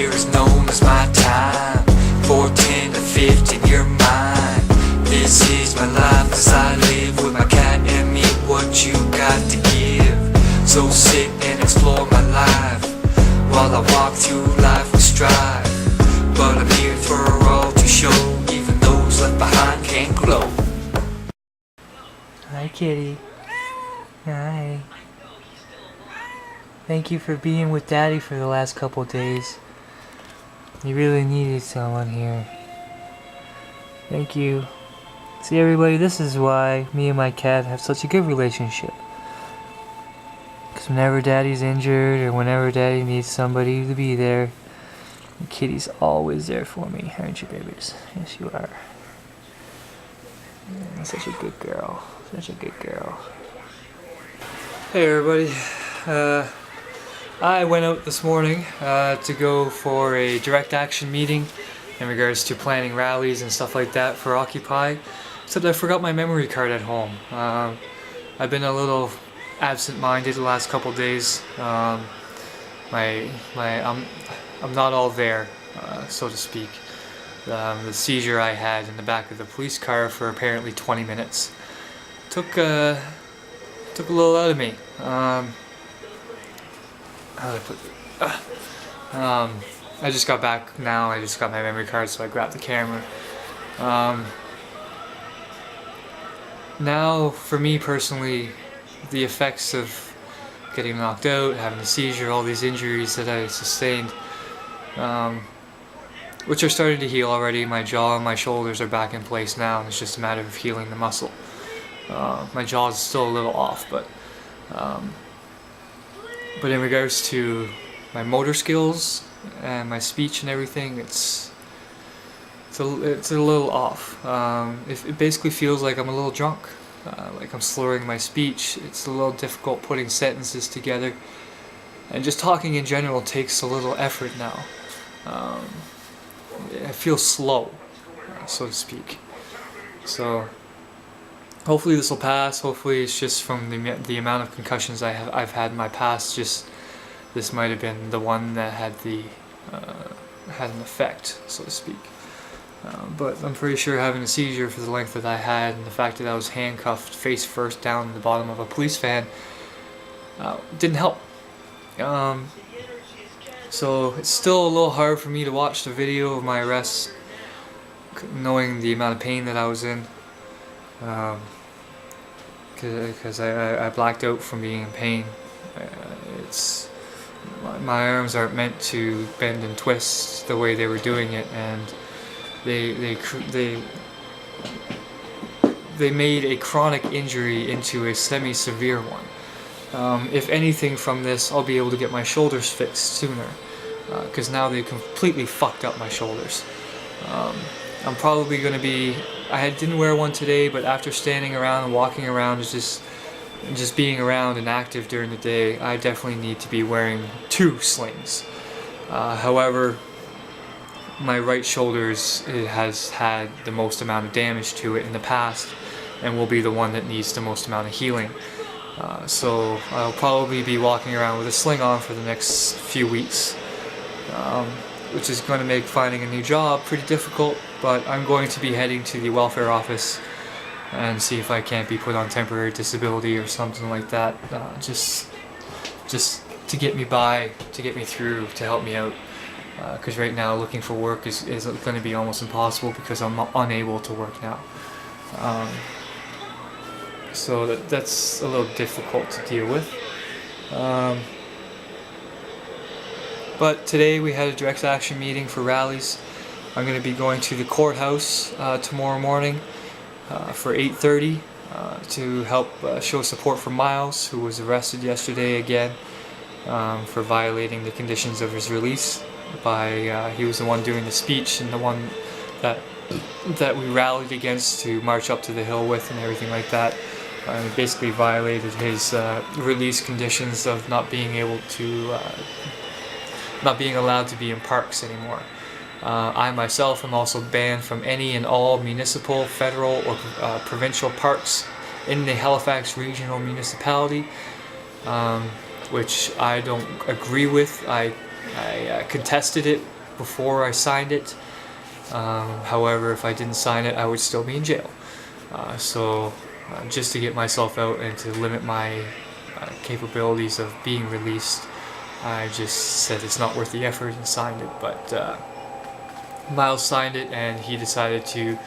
here is known as my time. 14 to 15, you're mine. This is my life as I live with my cat and me. What you got to give? So sit and explore my life while I walk through life with strive. But I'm here for all to show, even those left behind can't glow. Hi, kitty. Hi. Thank you for being with Daddy for the last couple days. You really needed someone here. Thank you. See, everybody, this is why me and my cat have such a good relationship. Because whenever Daddy's injured or whenever Daddy needs somebody to be there, Kitty's always there for me, aren't you, babies? Yes, you are. Such a good girl. Such a good girl. Hey, everybody. I went out this morning to go for a direct action meeting in regards to planning rallies and stuff like that for Occupy. Except I forgot my memory card at home. I've been a little absent-minded the last couple days. I'm not all there, so to speak. The seizure I had in the back of the police car for apparently 20 minutes took a little out of me. How do I put it? I just got back now. I just got my memory card, so I grabbed the camera. Now, for me personally, the effects of getting knocked out, having a seizure, all these injuries that I sustained, which are starting to heal already. My jaw and my shoulders are back in place now, and it's just a matter of healing the muscle. My jaw is still a little off, but in regards to my motor skills and my speech and everything, it's a little off. It basically feels like I'm a little drunk, like I'm slurring my speech. It's a little difficult putting sentences together, and just talking in general takes a little effort now. I feel slow, so to speak. So hopefully this will pass. Hopefully it's just from the amount of concussions I've had in my past. Just this might have been the one that had had an effect, so to speak. But I'm pretty sure having a seizure for the length that I had, and the fact that I was handcuffed face first down in the bottom of a police van, didn't help. So it's still a little hard for me to watch the video of my arrest, knowing the amount of pain that I was in. Because I blacked out from being in pain. My arms aren't meant to bend and twist the way they were doing it, and they made a chronic injury into a semi-severe one. If anything from this, I'll be able to get my shoulders fixed sooner, because now they completely fucked up my shoulders. I'm probably going to be... I didn't wear one today, but after standing around and walking around, just being around and active during the day, I definitely need to be wearing 2 slings. However, my right shoulders has had the most amount of damage to it in the past, and will be the one that needs the most amount of healing. So I'll probably be walking around with a sling on for the next few weeks, which is going to make finding a new job pretty difficult, but I'm going to be heading to the welfare office and see if I can't be put on temporary disability or something like that, just to get me by, to get me through, to help me out, because right now looking for work is going to be almost impossible because I'm unable to work now. So that's a little difficult to deal with. But today we had a direct action meeting for rallies. I'm going to be going to the courthouse tomorrow morning for 8:30 to help show support for Miles, who was arrested yesterday again for violating the conditions of his release. He was the one doing the speech and the one that we rallied against to march up to the hill with and everything like that. He basically violated his release conditions of not being allowed to be in parks anymore. I myself am also banned from any and all municipal, federal, or provincial parks in the Halifax Regional Municipality, which I don't agree with. I I contested it before I signed it. However, if I didn't sign it, I would still be in jail. So just to get myself out and to limit my capabilities of being released, I just said it's not worth the effort and signed it. But Miles signed it, and he decided to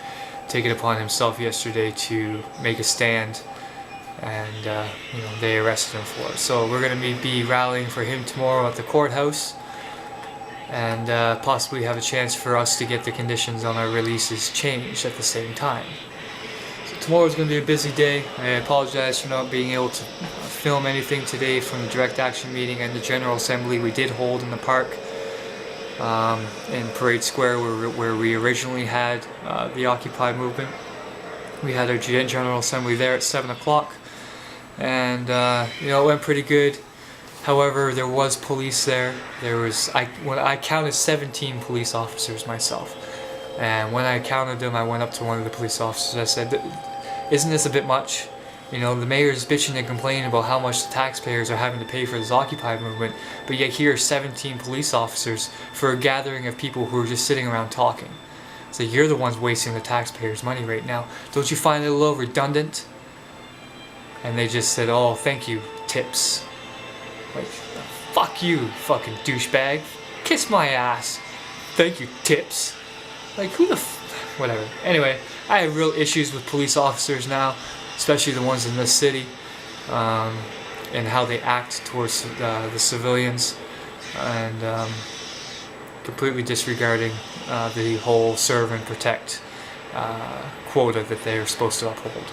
take it upon himself yesterday to make a stand, and they arrested him for it. So we're going to be rallying for him tomorrow at the courthouse, and possibly have a chance for us to get the conditions on our releases changed at the same time. So tomorrow's going to be a busy day. I apologize for not being able to film anything today from the direct action meeting and the General Assembly we did hold in the park in Parade Square, where we originally had the Occupy movement. We had our General Assembly there at 7 o'clock, and it went pretty good. However, there was police there. When I counted 17 police officers myself, and when I counted them, I went up to one of the police officers. I said, "Isn't this a bit much? The mayor's bitching and complaining about how much the taxpayers are having to pay for this Occupy movement, but yet here are 17 police officers for a gathering of people who are just sitting around talking. So you're the ones wasting the taxpayers' money right now. Don't you find it a little redundant?" And they just said, "Oh, thank you, tips." Like, fuck you, fucking douchebag. Kiss my ass. Thank you, tips. Like, whatever. Anyway, I have real issues with police officers now, especially the ones in this city, and how they act towards the civilians, and completely disregarding the whole serve and protect quota that they're supposed to uphold.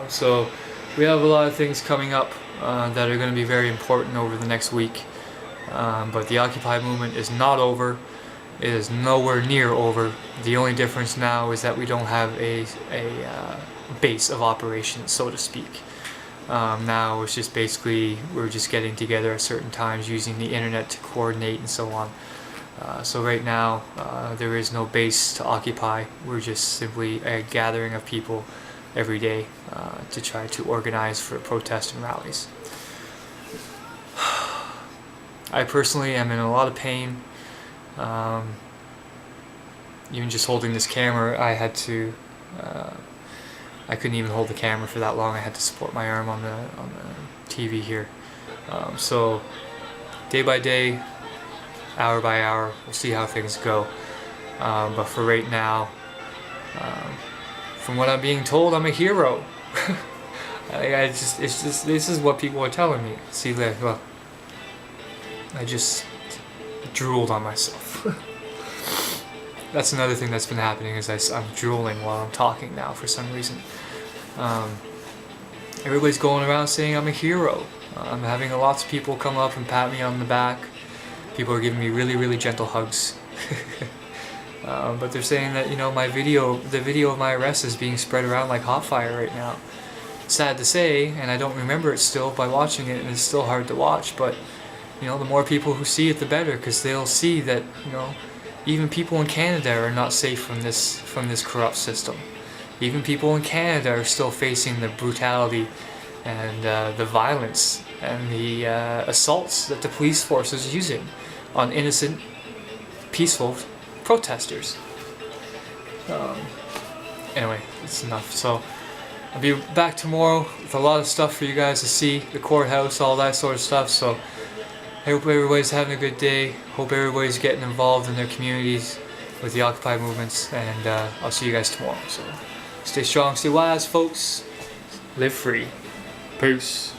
So we have a lot of things coming up that are going to be very important over the next week, but the Occupy movement is not over. It is nowhere near over. The only difference now is that we don't have a base of operations, so to speak. Now it's just basically we're just getting together at certain times using the internet to coordinate and so on. So right now there is no base to occupy. We're just simply a gathering of people every day to try to organize for protests and rallies. I personally am in a lot of pain. Even just holding this camera, I couldn't even hold the camera for that long. I had to support my arm on the TV here. So day by day, hour by hour, we'll see how things go. But for right now, from what I'm being told, I'm a hero. This is what people are telling me. See, well, I just drooled on myself. That's another thing that's been happening, is I'm drooling while I'm talking now for some reason. Everybody's going around saying I'm a hero. I'm having lots of people come up and pat me on the back. People are giving me really, really gentle hugs. But they're saying that the video of my arrest is being spread around like hot fire right now. Sad to say, and I don't remember it still by watching it, and it's still hard to watch. But the more people who see it, the better, because they'll see that even people in Canada are not safe from this corrupt system. Even people in Canada are still facing the brutality and the violence and the assaults that the police force is using on innocent, peaceful protesters. Anyway, it's enough. So I'll be back tomorrow with a lot of stuff for you guys to see, the courthouse, all that sort of stuff. So I hope everybody's having a good day. Hope everybody's getting involved in their communities with the Occupy movements, and I'll see you guys tomorrow. So stay strong, stay wise, folks. Live free. Peace.